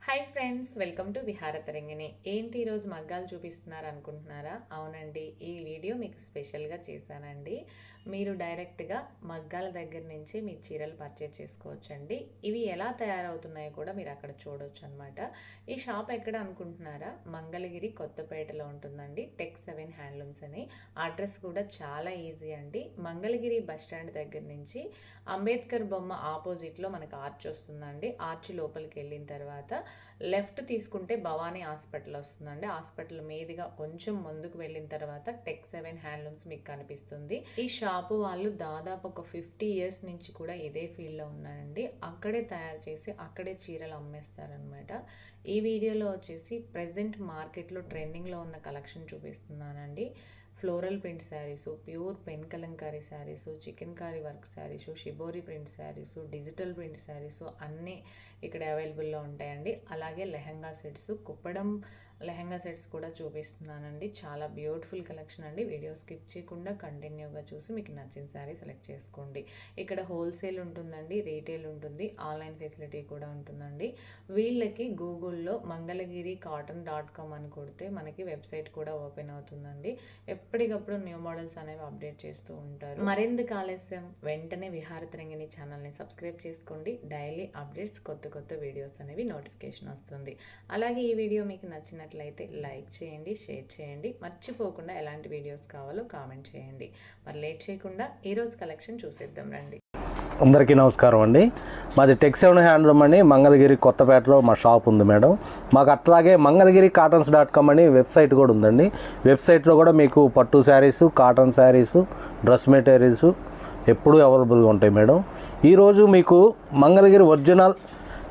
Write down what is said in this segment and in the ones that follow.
Hi friends, welcome to Viharatarangini. ఏంటి ఈరోజు మగ్గాలు చూపిస్తున్నారు అనుకుంటున్నారా? అవునండి, ఈ వీడియో మీకు స్పెషల్గా చేశానండి. మీరు డైరెక్ట్గా మగ్గాల దగ్గర నుంచి మీ చీరలు పర్చేజ్ చేసుకోవచ్చండి. ఇవి ఎలా తయారవుతున్నాయో కూడా మీరు అక్కడ చూడవచ్చు అనమాట. ఈ షాప్ ఎక్కడ అనుకుంటున్నారా? మంగళగిరి కొత్తపేటలో ఉంటుందండి. Tech7 హ్యాండ్లూమ్స్ అని. అడ్రస్ కూడా చాలా ఈజీ అండి. మంగళగిరి బస్ స్టాండ్ దగ్గర నుంచి అంబేద్కర్ బొమ్మ ఆపోజిట్లో మనకు ఆర్చ్ వస్తుందండి. ఆర్చ్ లోపలికి వెళ్ళిన తర్వాత లెఫ్ట్ తీసుకుంటే భవానీ హాస్పిటల్ వస్తుందండి. హాస్పిటల్ మీదుగా కొంచెం ముందుకు వెళ్ళిన తర్వాత Tech7 హ్యాండ్లూమ్స్ మీకు కనిపిస్తుంది. ఈ షాపు వాళ్ళు దాదాపు ఒక 50 years నుంచి కూడా ఇదే ఫీల్డ్లో ఉన్నారండి. అక్కడే తయారు చేసి అక్కడే చీరలు అమ్మేస్తారనమాట. ఈ వీడియోలో వచ్చేసి ప్రజెంట్ మార్కెట్లో ట్రెండింగ్లో ఉన్న కలెక్షన్ చూపిస్తున్నానండి. Floral print saris, pure pen Kalamkari saris, chikankari work saris, shibori print saris, digital print saris అన్నీ ఇక్కడ అవైలబుల్లో ఉంటాయండి. అలాగే లెహంగా సెట్స్, కుప్పడం లెహంగా సెట్స్ కూడా చూపిస్తున్నానండి. చాలా బ్యూటిఫుల్ కలెక్షన్ అండి. వీడియో స్కిప్ చేయకుండా కంటిన్యూగా చూసి మీకు నచ్చిన శారీ సెలెక్ట్ చేసుకోండి. ఇక్కడ హోల్సేల్ ఉంటుందండి, రీటైల్ ఉంటుంది, ఆన్లైన్ ఫెసిలిటీ కూడా ఉంటుందండి. వీళ్ళకి గూగుల్లో mangalagiri.com అని కొడితే మనకి వెబ్సైట్ కూడా ఓపెన్ అవుతుందండి. ఎప్పటికప్పుడు న్యూ మోడల్స్ అనేవి అప్డేట్ చేస్తూ ఉంటారు. మరెందుకు ఆలస్యం, వెంటనే విహారతరంగిణి ఛానల్ని సబ్స్క్రైబ్ చేసుకోండి. డైలీ అప్డేట్స్, కొత్త వీడియోస్ అనేవి నోటిఫికేషన్ వస్తుంది. అలాగే ఈ వీడియో మీకు నచ్చినట్లయితే లైక్ చేయండి, షేర్ చేయండి. మర్చిపోకుండా ఎలాంటి వీడియోస్ కావాలో కామెంట్ చేయండి. మరి లేట్ చేయకుండా ఈరోజు కలెక్షన్ చూసేద్దాం రండి. అందరికీ నమస్కారం అండి. మాది Tech7 హ్యాండ్లూమ్ అని మంగళగిరి కొత్తపేటలో మా షాప్ ఉంది మేడం. మాకు అట్లాగే mangalagiri.com అని వెబ్సైట్ కూడా ఉందండి. వెబ్సైట్లో కూడా మీకు పట్టు saris, cotton saris, dress materials ఎప్పుడూ అవైలబుల్గా ఉంటాయి మేడం. ఈరోజు మీకు మంగళగిరి ఒరిజినల్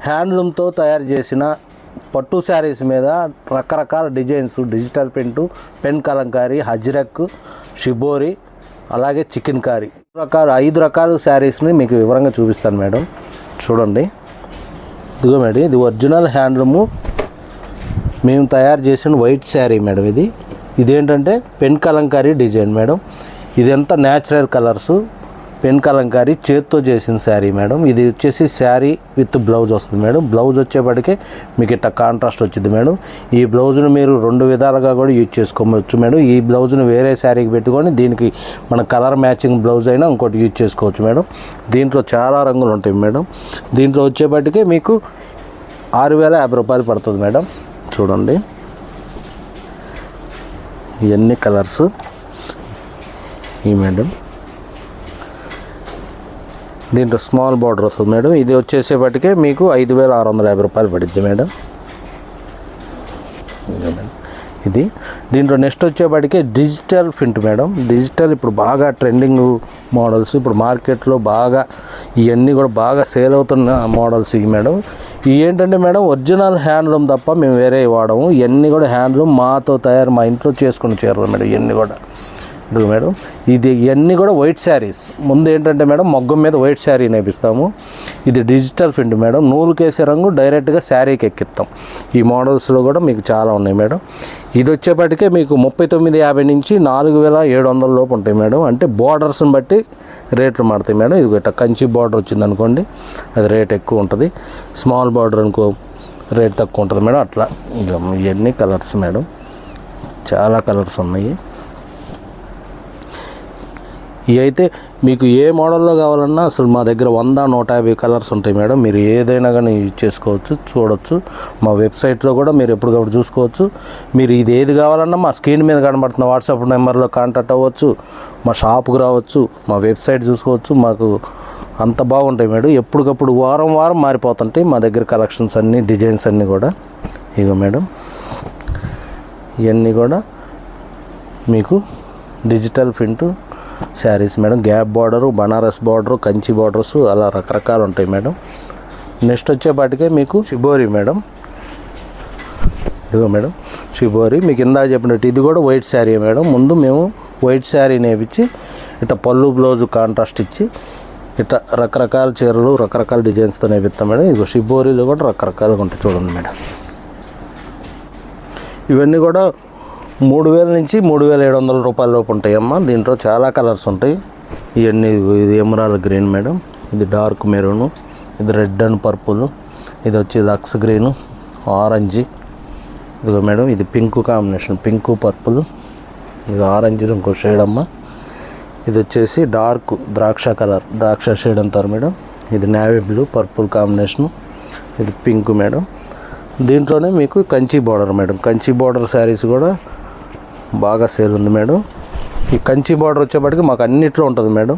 హ్యాండ్లూమ్తో తయారు చేసిన పట్టు శారీస్ మీద రకరకాల designs, digital print, pen Kalamkari, Ajrakh, shibori, అలాగే చికెన్ కారీ 5 రకాల శారీస్ని మీకు వివరంగా చూపిస్తాను మేడం. చూడండి, ఇదిగో మేడం, ఇది ఒరిజినల్ హ్యాండ్లూము మేము తయారు చేసిన వైట్ శారీ మేడం. ఇదేంటంటే పెన్ కలంకారీ డిజైన్ మేడం. ఇదంతా న్యాచురల్ కలర్సు, పెన్ కలంకారీ చేత్తో చేసిన శారీ మేడం. ఇది వచ్చేసి శారీ విత్ బ్లౌజ్ వస్తుంది మేడం. బ్లౌజ్ వచ్చేప్పటికే మీకు ఇట్లా కాంట్రాస్ట్ వచ్చింది మేడం. ఈ బ్లౌజ్ను మీరు 2 విధాలుగా కూడా యూజ్ చేసుకోవచ్చు మేడం. ఈ బ్లౌజ్ను వేరే శారీకి పెట్టుకొని దీనికి మన కలర్ మ్యాచింగ్ బ్లౌజ్ అయినా ఇంకోటి యూజ్ చేసుకోవచ్చు మేడం. దీంట్లో చాలా రంగులు ఉంటాయి మేడం. దీంట్లో వచ్చేప్పటికే మీకు 6,050 రూపాయలు పడుతుంది మేడం. చూడండి, ఇవన్నీ కలర్స్ ఈ మేడం. దీంట్లో స్మాల్ బార్డర్ వస్తుంది మేడం. ఇది వచ్చేసేపటికే మీకు 5,650 రూపాయలు పడుద్ది మేడం. ఇది దీంట్లో నెక్స్ట్ వచ్చేప్పటికే డిజిటల్ ప్రింట్ మేడం. డిజిటల్ ఇప్పుడు బాగా ట్రెండింగ్ మోడల్స్, ఇప్పుడు మార్కెట్లో బాగా ఇవన్నీ కూడా బాగా సేల్ అవుతున్న మోడల్స్ ఇవి మేడం. ఇవి ఏంటంటే మేడం ఒరిజినల్ హ్యాండ్లూమ్ తప్ప మేము వేరే వాడము. ఇవన్నీ కూడా హ్యాండ్లూమ్ మాతో తయారు, మా ఇంట్లో చేసుకుని చేరదు మేడం. ఇవన్నీ కూడా ఇది మేడం. ఇవన్నీ కూడా వైట్ శారీస్. ముందు ఏంటంటే మేడం మగ్గం మీద వైట్ శారీ నేపిస్తాము. ఇది డిజిటల్ ప్రింట్ మేడం. నూలుకేసే రంగు డైరెక్ట్గా శారీకి ఎక్కిస్తాం. ఈ మోడల్స్లో కూడా మీకు చాలా ఉన్నాయి మేడం. ఇది వచ్చేప్పటికే మీకు 39,50 నుంచి 4,700 లోపు ఉంటాయి మేడం. అంటే బార్డర్స్ని బట్టి రేట్లు మారుతాయి మేడం. ఇది ఇట్లా కంచి బార్డర్ వచ్చింది అనుకోండి, అది రేట్ ఎక్కువ ఉంటుంది. స్మాల్ బార్డర్ అనుకో రేట్ తక్కువ ఉంటుంది మేడం. అట్లా ఇవన్నీ కలర్స్ మేడం, చాలా కలర్స్ ఉన్నాయి. ఇవి అయితే మీకు ఏ మోడల్లో కావాలన్నా అసలు మా దగ్గర 100-150 కలర్స్ ఉంటాయి మేడం. మీరు ఏదైనా కానీ యూజ్ చేసుకోవచ్చు, చూడవచ్చు. మా వెబ్సైట్లో కూడా మీరు ఎప్పటికప్పుడు చూసుకోవచ్చు. మీరు ఇది ఏది కావాలన్నా మా స్క్రీన్ మీద కనబడుతున్న వాట్సాప్ నెంబర్లో కాంటాక్ట్ అవ్వచ్చు, మా షాప్కి రావచ్చు, మా వెబ్సైట్ చూసుకోవచ్చు. మాకు అంత బాగుంటాయి మేడం. ఎప్పటికప్పుడు వారం మారిపోతుంటాయి మా దగ్గర కలెక్షన్స్ అన్నీ, డిజైన్స్ అన్నీ కూడా. ఇగో మేడం, ఇవన్నీ కూడా మీకు digital print saris madam. Gap border, Banaras border, Kanchi borders అలా రకరకాలు ఉంటాయి మేడం. నెక్స్ట్ వచ్చేపాటికే మీకు షిబోరి మేడం. ఇదిగో మేడం షిబోరి. మీకు ఇందాక చెప్పినట్టు ఇది కూడా వైట్ శారీ మేడం. ముందు మేము వైట్ శారీ నేపించి ఇట్లా పళ్ళు బ్లౌజు కాంట్రాస్ట్ ఇచ్చి ఇట్లా రకరకాల చీరలు రకరకాల డిజైన్స్తో నేపిస్తాం మేడం. ఇదిగో షిబోరీలో కూడా రకరకాలుగా ఉంటాయి చూడండి మేడం. ఇవన్నీ కూడా 3,000 నుంచి 3,700 రూపాయల లోపు ఉంటాయమ్మా. దీంట్లో చాలా కలర్స్ ఉంటాయి. ఇవన్నీ ఇది ఎమరాల్డ్ గ్రీన్ మేడం, ఇది డార్క్ మెరూను, ఇది రెడ్ అండ్ పర్పుల్, ఇది వచ్చి లక్స్ గ్రీను, ఆరెంజ్, ఇదిగో మేడం ఇది పింక్ కాంబినేషన్, పింక్ పర్పుల్, ఇది ఆరెంజ్ ఇంకో షేడ్ అమ్మ. ఇది వచ్చేసి డార్క్ ద్రాక్ష కలర్, ద్రాక్ష షేడ్ అంటారు మేడం. ఇది నేవీ బ్లూ పర్పుల్ కాంబినేషను, ఇది పింక్ మేడం. దీంట్లోనే మీకు Kanchi border madam, Kanchi border saris కూడా బాగా సేల్ ఉంది మేడం. ఈ కంచి బార్డర్ వచ్చేప్పటికి మాకు అన్నిట్లో ఉంటుంది మేడం.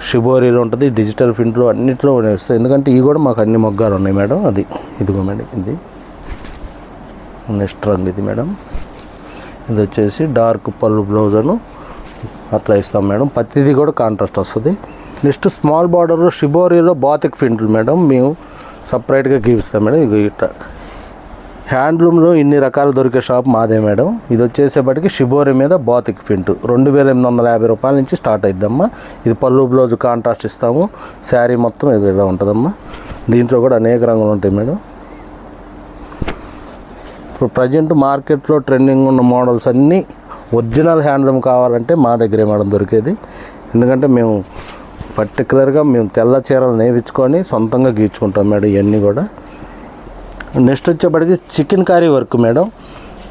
షిబోరీలో ఉంటుంది, డిజిటల్ ప్రింట్లో అన్నిట్లో వస్తాయి. ఎందుకంటే ఇవి కూడా మాకు అన్ని మొగ్గాలు ఉన్నాయి మేడం. అది ఇదిగో మేడం, ఇది నెక్స్ట్ రంగు ఇది మేడం. ఇది వచ్చేసి డార్క్ పళ్ళు బ్లౌజను అట్లా ఇస్తాం మేడం. ప్రతిదీ కూడా కాంట్రాస్ట్ వస్తుంది. నెక్స్ట్ స్మాల్ బార్డర్లో షిబోరీలో బాతిక్ ప్రింట్లు మేడం మేము సపరేట్గా గీపిస్తాం మేడం. ఇది ఇట్లా హ్యాండ్లూమ్లో ఇన్ని రకాలు దొరికే షాప్ మాదే మేడం. ఇది వచ్చేసేపటికి షిబోరి మీద బాతిక్ ప్రింట్ 2850 రూపాయల నుంచి స్టార్ట్ అయిద్దమ్మా. ఇది పళ్ళు బ్లౌజ్ కాంట్రాస్ట్ ఇస్తాము. శారీ మొత్తం ఇది ఇలా ఉంటుందమ్మా. దీంట్లో కూడా అనేక రంగులు ఉంటాయి మేడం. ఇప్పుడు ప్రజెంట్ మార్కెట్లో ట్రెండింగ్ ఉన్న మోడల్స్ అన్నీ ఒరిజినల్ హ్యాండ్లూమ్ కావాలంటే మా దగ్గరే మేడం దొరికేది. ఎందుకంటే మేము పర్టికులర్గా మేము తెల్ల చీరలు నేర్పించుకొని సొంతంగా గీర్చుకుంటాం మేడం ఇవన్నీ కూడా. నెక్స్ట్ వచ్చేప్పటికి చికెన్ కర్రీ వర్క్ మేడం.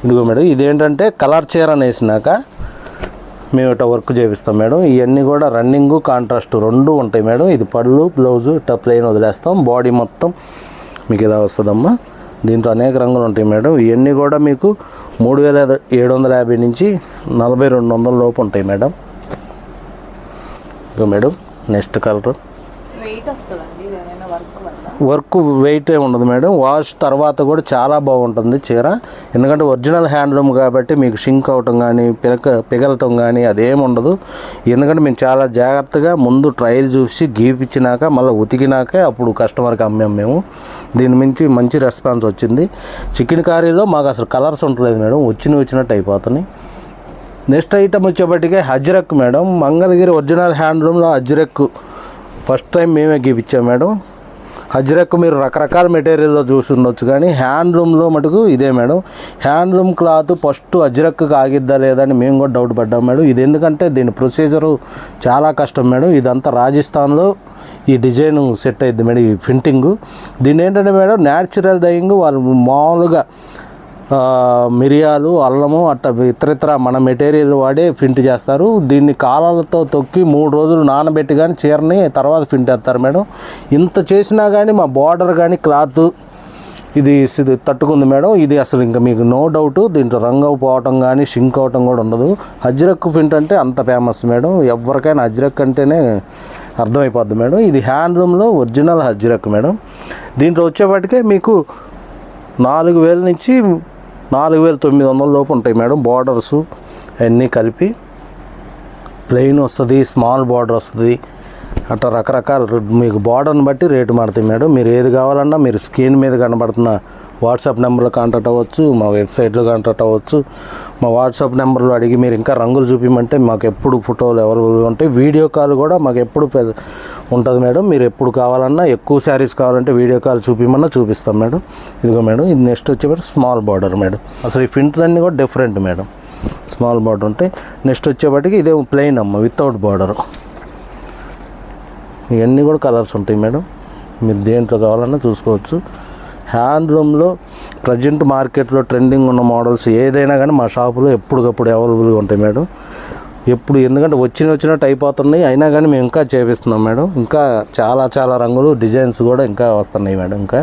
ఇదిగో మేడం, ఇదేంటంటే కలర్ చీర వేసినాక మేము ఇట్లా వర్క్ చేపిస్తాం మేడం. ఇవన్నీ కూడా రన్నింగ్ కాంట్రాస్ట్ రెండు ఉంటాయి మేడం. ఇది పళ్ళు బ్లౌజు ఇట్లా ప్లెయిన్ వదిలేస్తాం, బాడీ మొత్తం మీకు ఇలా వస్తుందమ్మా. దీంట్లో అనేక రంగులు ఉంటాయి మేడం. ఇవన్నీ కూడా మీకు 3750 నుంచి 4200 లోపు ఉంటాయి మేడం. ఇదిగో మేడం నెక్స్ట్ కలర్. వెయిట్ వస్తుందండి వర్క్ వెయిట్ ఉండదు మేడం. వాష్ తర్వాత కూడా చాలా బాగుంటుంది చీర. ఎందుకంటే ఒరిజినల్ హ్యాండ్లూమ్ కాబట్టి మీకు షింక్ అవటం కానీ పిగలటం కానీ అదేం ఉండదు. ఎందుకంటే మేము చాలా జాగ్రత్తగా ముందు ట్రయల్ చూసి గీపించినాక మళ్ళీ ఉతికినాకే అప్పుడు కస్టమర్కి అమ్మాం మేము. దీని నుంచి మంచి రెస్పాన్స్ వచ్చింది. చికెన్ కర్రీలో మాకు అసలు కలర్స్ ఉండలేదు మేడం, వచ్చినట్టు అయిపోతున్నాయి. నెక్స్ట్ ఐటమ్ వచ్చేప్పటికే హజ్రక్ మేడం. మంగళగిరి ఒరిజినల్ హ్యాండ్లూమ్లో హజ్రక్ ఫస్ట్ టైం మేమే గీపించాం మేడం. హజ్రక్ మీరు రకరకాల మెటీరియల్లో చూసి ఉండొచ్చు, కానీ హ్యాండ్లూమ్లో మటుకు ఇదే మేడం. హ్యాండ్లూమ్ క్లాత్ ఫస్ట్ హజ్రక్కి ఆగిద్దా లేదా అని మేము కూడా డౌట్ పడ్డాం మేడం. ఇది ఎందుకంటే దీని ప్రొసీజరు చాలా కష్టం మేడం. ఇదంతా రాజస్థాన్లో ఈ డిజైన్ సెట్ అయ్యిద్ది మేడం, ఈ ప్రింటింగు. దీని ఏంటంటే మేడం న్యాచురల్ డైయింగ్. వాళ్ళు మామూలుగా మిరియాలు అల్లము అట్లా ఇతరితర మన మెటీరియల్ వాడే ప్రింట్ చేస్తారు. దీన్ని కాలాలతో తొక్కి 3 రోజులు నానబెట్టి కానీ చీరని తర్వాత ప్రింట్ చేస్తారు మేడం. ఇంత చేసినా కానీ మా బార్డర్ కానీ క్లాత్ ఇది తట్టుకుంది మేడం. ఇది అసలు ఇంకా మీకు నో డౌట్ దీంట్లో రంగు పోవటం కానీ షింక్ అవటం కూడా ఉండదు. హజ్రక్ ప్రింట్ అంటే అంత ఫేమస్ మేడం. ఎవరికైనా హజ్రక్ అంటేనే అర్థమైపోద్ది మేడం. ఇది హ్యాండ్లూమ్లో ఒరిజినల్ హజ్రక్ మేడం. దీంట్లో వచ్చేపాటికే మీకు 4000 నుంచి 4900 లోపు ఉంటాయి మేడం. బార్డర్స్ అన్నీ కలిపి ప్లెయిన్ వస్తుంది, స్మాల్ బార్డర్ వస్తుంది, అట్లా రకరకాల మీకు బార్డర్ని బట్టి రేటు మారుతాయి మేడం. మీరు ఏది కావాలన్నా మీరు స్క్రీన్ మీద కనబడుతున్న వాట్సాప్ నెంబర్లో కాంటాక్ట్ అవ్వచ్చు, మా వెబ్సైట్లో కాంటాక్ట్ అవ్వచ్చు. మా వాట్సాప్ నెంబర్లో అడిగి మీరు ఇంకా రంగులు చూపించమంటే మాకు ఎప్పుడు ఫోటోలు అవైలబుల్గా ఉంటాయి. వీడియో కాల్ కూడా మాకు ఎప్పుడు ఉంటుంది మేడం. మీరు ఎప్పుడు కావాలన్నా ఎక్కువ శారీస్ కావాలంటే వీడియో కాల్ చూపించమన్నా చూపిస్తాం మేడం. ఇదిగో మేడం, ఇది నెక్స్ట్ వచ్చేప్పటి స్మాల్ బార్డర్ మేడం. అసలు ఈ ప్రింట్లన్నీ కూడా డిఫరెంట్ మేడం. స్మాల్ బార్డర్ ఉంటాయి. నెక్స్ట్ వచ్చేప్పటికి ఇదే ప్లెయిన్ అమ్మ వితౌట్ బార్డర్. ఇవన్నీ కూడా కలర్స్ ఉంటాయి మేడం. మీరు దేంట్లో కావాలన్నా చూసుకోవచ్చు. హ్యాండ్లూమ్లో ప్రజెంట్ మార్కెట్లో ట్రెండింగ్ ఉన్న మోడల్స్ ఏదైనా కానీ మా షాపులో ఎప్పటికప్పుడు అవైలబుల్గా ఉంటాయి మేడం. ఎప్పుడు ఎందుకంటే వచ్చినట్టు అయిపోతున్నాయి, అయినా కానీ మేము ఇంకా చేపిస్తున్నాం మేడం. ఇంకా చాలా రంగులు డిజైన్స్ కూడా ఇంకా వస్తున్నాయి మేడం. ఇంకా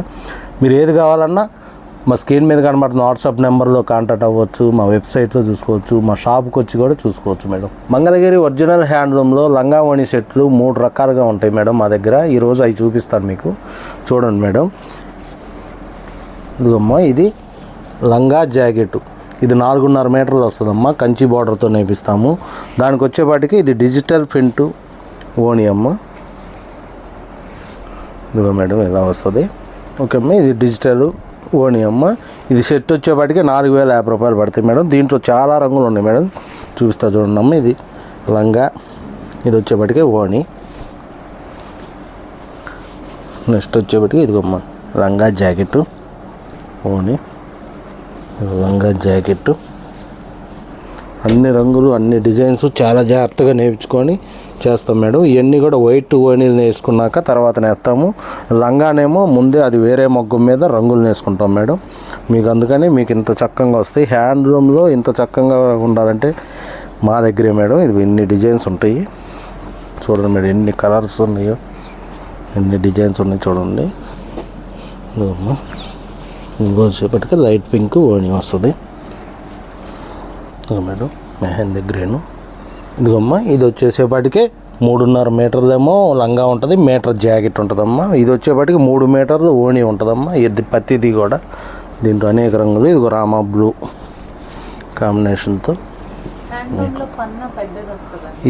మీరు ఏది కావాలన్నా మా స్క్రీన్ మీద కనబడుతున్న వాట్సాప్ నెంబర్లో కాంటాక్ట్ అవ్వచ్చు, మా వెబ్సైట్లో చూసుకోవచ్చు, మా షాప్కి వచ్చి కూడా చూసుకోవచ్చు మేడం. మంగళగిరి ఒరిజినల్ హ్యాండ్లూమ్లో లంగావణి సెట్లు 3 రకాలుగా ఉంటాయి మేడం మా దగ్గర. ఈరోజు అవి చూపిస్తాను మీకు, చూడండి మేడం. ఇదిగమ్మా, ఇది లంగా జాకెట్. ఇది 4.5 మీటర్లు వస్తుందమ్మా. కంచి బార్డర్తో నేపిస్తాము. దానికి వచ్చేపాటికి ఇది డిజిటల్ ప్రింట్ ఓని అమ్మ. ఇదిగో మేడం ఇలా వస్తుంది. ఓకే అమ్మ, ఇది డిజిటల్ ఓని అమ్మ. ఇది సెట్ వచ్చేపాటికి 4050 రూపాయలు పడతాయి మేడం. దీంట్లో చాలా రంగులు ఉన్నాయి మేడం, చూపిస్తా చూడండి అమ్మ. ఇది లంగా, ఇది వచ్చేపాటికి ఓని. నెక్స్ట్ వచ్చేపాటికి ఇదిగోమ్మ లంగా జాకెట్ ఓని, లంగా జాకెట్. అన్ని రంగులు అన్ని డిజైన్స్ చాలా జాగ్రత్తగా నేర్చుకొని చేస్తాం మేడం. ఇవన్నీ కూడా వైట్ ఓనీలు వేసుకున్నాక తర్వాత నేస్తాము. లంగానేమో ముందే అది వేరే మొగ్గం మీద రంగులు వేసుకుంటాం మేడం. మీకు అందుకని మీకు ఇంత చక్కగా వస్తాయి. హ్యాండ్లూమ్లో ఇంత చక్కగా ఉండాలంటే మా దగ్గరే మేడం. ఇది ఎన్ని డిజైన్స్ ఉంటాయి చూడండి మేడం, ఎన్ని కలర్స్ ఉన్నాయో, ఎన్ని డిజైన్స్ ఉన్నాయి చూడండి. ఇంకోసేపటికి లైట్ పింక్ ఓణి వస్తుంది మేడం. మెహందీ గ్రీను. ఇదిగమ్మా ఇది వచ్చేసేపటికే 3.5 మీటర్లేమో లంగా ఉంటుంది, మీటర్ జాకెట్ ఉంటుందమ్మా. ఇది వచ్చేపటికి 3 మీటర్లు ఓణి ఉంటుందమ్మా. ఇది ప్రతిది కూడా దీంట్లో అనేక రంగులు. ఇదిగో రామా బ్లూ కాంబినేషన్తో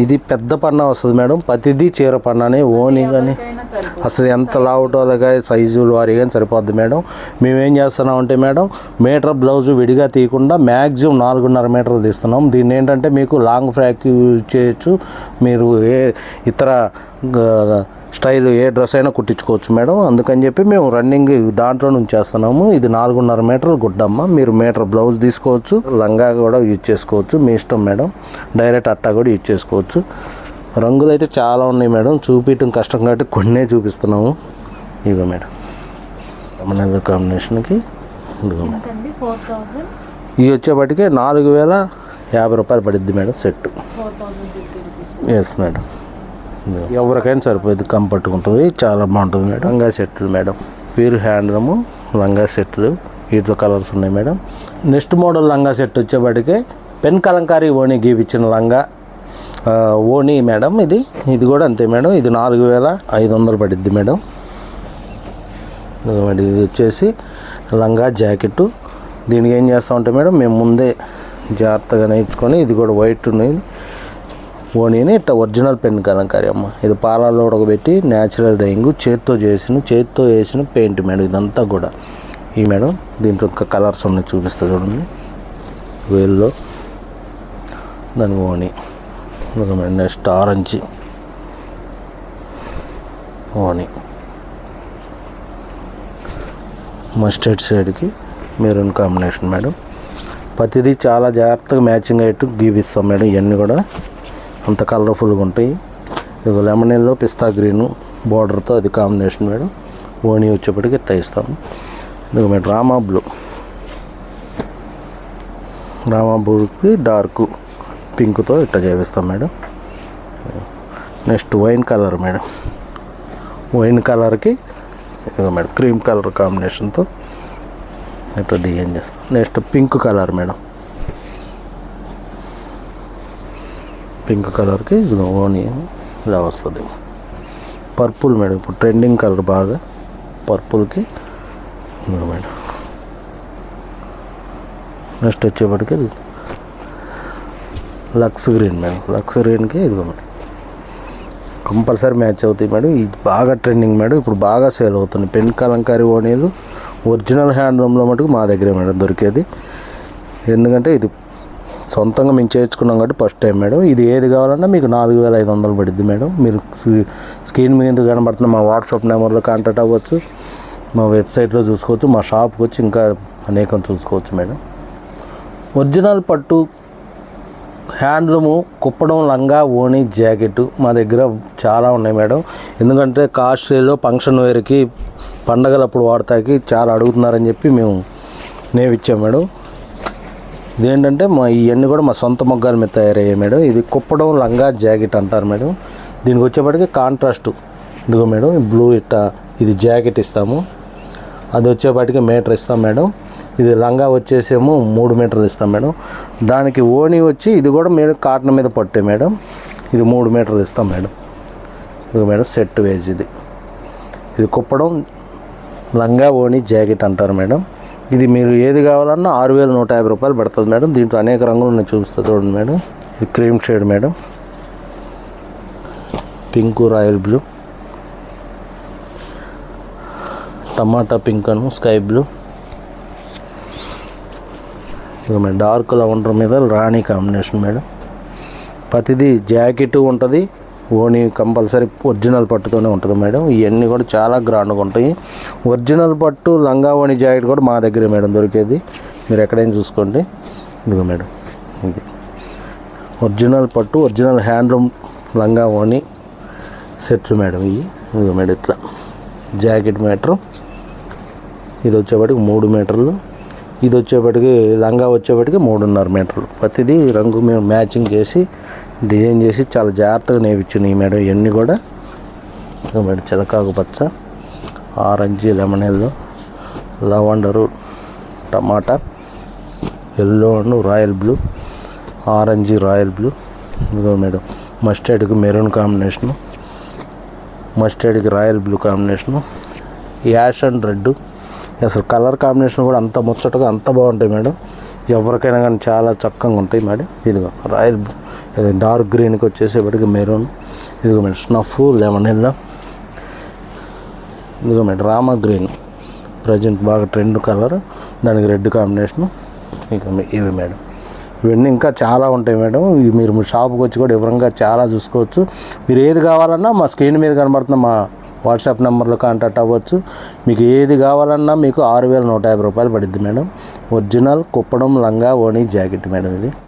ఇది పెద్ద పన్నా వస్తుంది మేడం. ప్రతిదీ చీర పన్నానే ఓని కానీ అసలు ఎంత లావుటోలో కానీ సైజులు వారి కానీ సరిపోద్ది మేడం. మేమేం చేస్తున్నామంటే మేడం, మీటర్ బ్లౌజు విడిగా తీయకుండా మ్యాక్సిమం 4.5 మీటర్లు తీస్తున్నాం. దీన్ని ఏంటంటే మీకు లాంగ్ ఫ్రాక్ యూజ్ చేయొచ్చు, మీరు ఏ ఇతర స్టైల్ ఏ డ్రెస్ అయినా కుట్టించుకోవచ్చు మేడం. అందుకని చెప్పి మేము రన్నింగ్ దాంట్లో నుంచి చేస్తున్నాము. ఇది 4.5 మీటర్లు గుడ్డమ్మ. మీరు మీటర్ బ్లౌజ్ తీసుకోవచ్చు, లంగా కూడా యూజ్ చేసుకోవచ్చు, మీ ఇష్టం మేడం. డైరెక్ట్ అట్టా కూడా యూజ్ చేసుకోవచ్చు. రంగులు అయితే చాలా ఉన్నాయి మేడం, చూపించడం కష్టం కాబట్టి కొన్నే చూపిస్తున్నాము. ఇదిగో మేడం మన కాంబినేషన్కి ఇదిగో మేడం. ఇవి వచ్చేపటికే 4,050 రూపాయలు పడుద్ది మేడం సెట్. Yes madam. ఎవరికైనా సరిపోయింది, కంఫర్ట్గా ఉంటుంది, చాలా బాగుంటుంది మేడం. లంగా సెట్లు మేడం, ప్యూర్ హ్యాండ్లూము లంగా సెట్లు, వీటిలో కలర్స్ ఉన్నాయి మేడం. నెక్స్ట్ మోడల్ లంగా సెట్ వచ్చేపటికే పెన్ కలంకారీ ఓణి గీపించిన లంగా ఓణి మేడం. ఇది కూడా అంతే మేడం. ఇది 4,500 పడిద్ది మేడం. ఇది వచ్చేసి లంగా జాకెట్టు. దీనికి ఏం చేస్తామంటే మేడం, మేము ముందే జాగ్రత్తగా నేర్చుకొని, ఇది కూడా వైట్ ఉన్నది ఓణిని ఇట్లా ఒరిజినల్ పెన్ కలంకారీ అమ్మ. ఇది పాలాల్లో ఉడకబెట్టి న్యాచురల్ డైయింగ్ చేతితో వేసిన పెయింట్ మేడం. ఇదంతా కూడా ఈ మేడం. దీంట్లో ఒక కలర్స్ ఉన్నాయి, చూపిస్తా చూడండి. వేల్లో దాని ఓణి మేడం. నెక్స్ట్ ఆరెంజ్ ఓణి, మస్టర్డ్ షేడ్కి మెరూన్ కాంబినేషన్ మేడం. ప్రతిదీ చాలా జాగ్రత్తగా మ్యాచింగ్ అయ్యేట్టు గీపిస్తాం మేడం. ఇవన్నీ కూడా అంత కలర్ఫుల్గా ఉంటాయి. ఇది లెమన్ ఎల్లో పిస్తా గ్రీను బార్డర్తో అది కాంబినేషన్ మేడం. ఓణి వచ్చేప్పటికి ఇట్లా ఇస్తాము. ఇది మేడం రామా బ్లూకి డార్క్ పింక్తో ఇట్లా చేపిస్తాం madam. Next wine colour madam. Wine కలర్కి ఇది మేడం క్రీమ్ కలర్ కాంబినేషన్తో ఇట్లా డిజైన్ చేస్తాం. Next pink colour madam. Pink కలర్కి ఇది ఓణి ఇలా వస్తుంది. పర్పుల్ మేడం, ఇప్పుడు ట్రెండింగ్ కలర్ బాగా పర్పుల్కి మేడం. నెక్స్ట్ వచ్చేప్పటికి లక్స్ గ్రీన్ మేడం. లక్స్ గ్రీన్కి ఇదిగో మేడం కంపల్సరీ మ్యాచ్ అవుతాయి మేడం. ఇది బాగా ట్రెండింగ్ మేడం, ఇప్పుడు బాగా సేల్ అవుతుంది. పెన్ కలంకారీ ఓణీలు ఒరిజినల్ హ్యాండ్లూమ్లో మటుకు మా దగ్గరే మేడం దొరికేది. ఎందుకంటే ఇది సొంతంగా మేము చేయించుకున్నాం కాబట్టి ఫస్ట్ టైం మేడం. ఇది ఏది కావాలన్నా మీకు 4,500 పడుద్ది మేడం. మీరు స్క్రీన్ మీద కనబడుతున్న మా వాట్సాప్ నెంబర్లో కాంటాక్ట్ అవ్వచ్చు, మా వెబ్సైట్లో చూసుకోవచ్చు, మా షాప్కి వచ్చి ఇంకా అనేకం చూసుకోవచ్చు మేడం. ఒరిజినల్ పట్టు హ్యాండ్లూము కుప్పడం లంగా ఓణి జాకెట్ మా దగ్గర చాలా ఉన్నాయి మేడం. ఎందుకంటే కాస్ట్లీలో ఫంక్షన్ వేర్కి పండగలప్పుడు వాడతాకి చాలా అడుగుతున్నారని చెప్పి మేము నేవిచ్చాం మేడం. ఇదేంటంటే ఇవన్నీ కూడా మా సొంత మొగ్గాల మీద తయారయ్యాయి మేడం. ఇది కుప్పడం లంగా జాకెట్ అంటారు మేడం. దీనికి వచ్చేప్పటికి కాంట్రాస్ట్ ఇదిగో మేడం బ్లూ ఇది జాకెట్ ఇస్తాము. అది వచ్చేప్పటికి మీటర్ ఇస్తాం మేడం. ఇది లంగా వచ్చేసేమో 3 మీటర్లు ఇస్తాం మేడం. దానికి ఓణి వచ్చి ఇది కూడా మేడం కాటన్ మీద పట్టే మేడం. ఇది 3 మీటర్లు ఇస్తాం మేడం. ఇది మేడం సెట్ వేజ్. ఇది కుప్పడం లంగా ఓణి జాకెట్ అంటారు మేడం. ఇది మీరు ఏది కావాలన్నా 6,150 రూపాయలు పడుతుంది మేడం. దీంట్లో అనేక రంగులు ఉన్నాయి, చూపిస్తా చూడండి మేడం. ఇది cream shade madam, pink, royal blue, tomato pink అను స్కై బ్లూ. ఇక మేడం డార్క్ లెవెండర్ మీద రాణి కాంబినేషన్ మేడం. ప్రతిదీ జాకెట్ ఉంటుంది, ఓణి కంపల్సరీ ఒరిజినల్ పట్టుతోనే ఉంటుంది మేడం. ఇవన్నీ కూడా చాలా గ్రాండ్గా ఉంటాయి. ఒరిజినల్ పట్టు లంగా ఓణి జాకెట్ కూడా మా దగ్గరే మేడం దొరికేది, మీరు ఎక్కడైనా చూసుకోండి. ఇదిగో మేడం ఇది ఒరిజినల్ పట్టు ఒరిజినల్ హ్యాండ్లూమ్ లంగా ఓణి సెట్లు మేడం. ఇదిగో మేడం ఇట్లా జాకెట్ మీటరు, ఇది వచ్చేప్పటికి 3 మీటర్లు, ఇది వచ్చేప్పటికి లంగా వచ్చేప్పటికి 3.5 మీటర్లు. ప్రతిదీ రంగు మేము మ్యాచింగ్ చేసి డిజైన్ చేసి చాలా జాగ్రత్తగా నేర్పించినాయి మేడం. ఇవన్నీ కూడా మేడం చిలకాకు పచ్చ, orange, lemon yellow, lavender, tomato, yellow and royal blue, orange royal blue. ఇదిగో మేడం మస్టర్డ్కి మెరూన్ కాంబినేషను, మస్టర్డ్కి royal blue combination, ash and red. అసలు కలర్ కాంబినేషన్ కూడా అంత ముచ్చటగా అంత బాగుంటాయి మేడం. ఎవరికైనా కానీ చాలా చక్కగా ఉంటాయి మేడం. ఇదిగో రాయల్ బ్లూ, ఇది డార్క్ గ్రీన్కి వచ్చేసేపటికి మెరూన్. ఇదిగో మేడం స్నఫ్, లెమన్ ఎల్లో. ఇదిగో మేడం రామా గ్రీన్, ప్రజెంట్ బాగా ట్రెండ్ కలర్, దానికి రెడ్ కాంబినేషను. ఇక ఇవి మేడం, ఇవన్నీ ఇంకా చాలా ఉంటాయి మేడం. ఇవి మీరు షాప్కి వచ్చి కూడా వివరంగా చాలా చూసుకోవచ్చు. మీరు ఏది కావాలన్నా మా స్క్రీన్ మీద కనబడుతున్న మా వాట్సాప్ నెంబర్లో కాంటాక్ట్ అవ్వచ్చు. మీకు ఏది కావాలన్నా మీకు 6,150 రూపాయలు పడుద్ది మేడం. ఒరిజినల్ కుప్పడం లంగా ఓణి జాకెట్ మేడం ఇది.